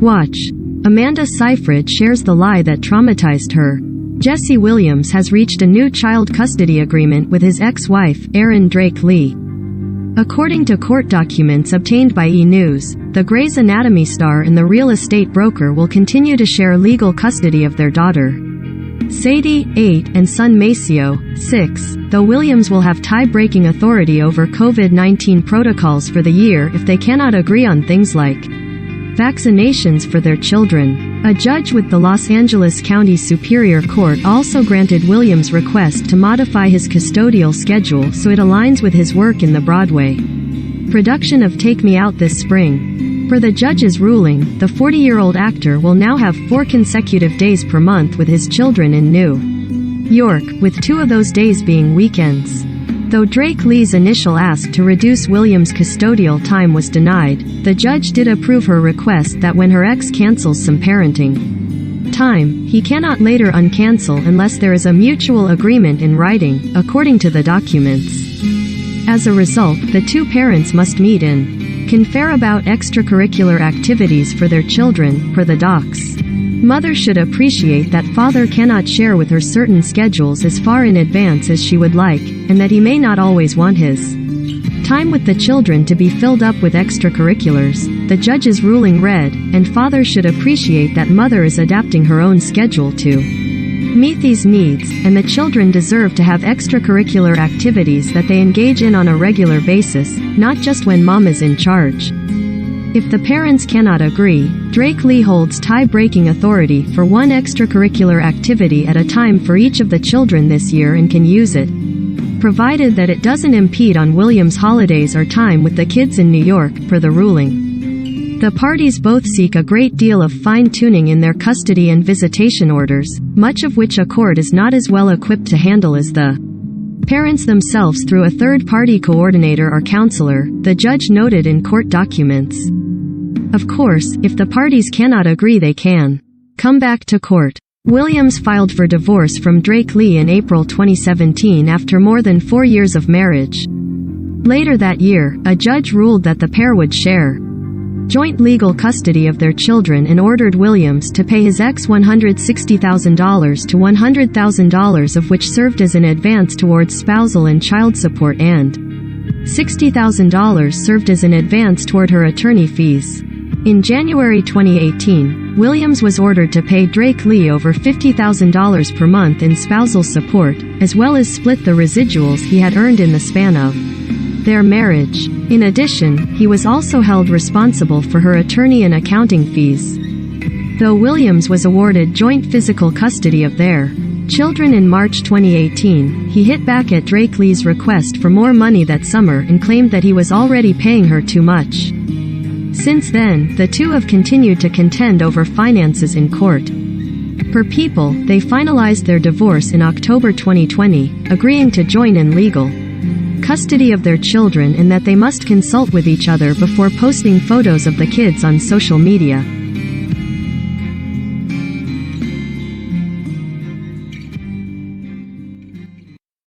Watch. Amanda Seyfried shares the lie that traumatized her. Jesse Williams has reached a new child custody agreement with his ex-wife, Aryn Drake Lee. According to court documents obtained by E! News, the Grey's Anatomy star and the real estate broker will continue to share legal custody of their daughter, Sadie, 8, and son Maceo, 6, though Williams will have tie-breaking authority over COVID-19 protocols for the year if they cannot agree on things like vaccinations for their children. A judge with the Los Angeles County Superior Court also granted Williams' request to modify his custodial schedule so it aligns with his work in the Broadway production of Take Me Out this spring. Per the judge's ruling, the 40-year-old actor will now have 4 consecutive days per month with his children in New York, with 2 of those days being weekends. Though Drake Lee's initial ask to reduce Williams' custodial time was denied, the judge did approve her request that when her ex cancels some parenting time, he cannot later uncancel unless there is a mutual agreement in writing, according to the documents. As a result, the 2 parents must meet and confer about extracurricular activities for their children, per the docs. Mother should appreciate that father cannot share with her certain schedules as far in advance as she would like, and that he may not always want his time with the children to be filled up with extracurriculars, the judge's ruling read, and father should appreciate that mother is adapting her own schedule to meet these needs, and the children deserve to have extracurricular activities that they engage in on a regular basis, not just when mom is in charge. If the parents cannot agree, Drake Lee holds tie-breaking authority for 1 extracurricular activity at a time for each of the children this year and can use it, provided that it doesn't impede on Williams' holidays or time with the kids in New York, per the ruling. The parties both seek a great deal of fine-tuning in their custody and visitation orders, much of which a court is not as well equipped to handle as the parents themselves through a third-party coordinator or counselor, the judge noted in court documents. Of course, if the parties cannot agree they can come back to court. Williams filed for divorce from Drake Lee in April 2017 after more than 4 years of marriage. Later that year, a judge ruled that the pair would share joint legal custody of their children and ordered Williams to pay his ex $160,000 to $100,000 of which served as an advance towards spousal and child support and $60,000 served as an advance toward her attorney fees. In January 2018, Williams was ordered to pay Drake Lee over $50,000 per month in spousal support, as well as split the residuals he had earned in the span of their marriage. In addition, he was also held responsible for her attorney and accounting fees. Though Williams was awarded joint physical custody of their children in March 2018, he hit back at Drake Lee's request for more money that summer and claimed that he was already paying her too much. Since then, the two have continued to contend over finances in court. Per People, they finalized their divorce in October 2020, agreeing to join in legal custody of their children and that they must consult with each other before posting photos of the kids on social media.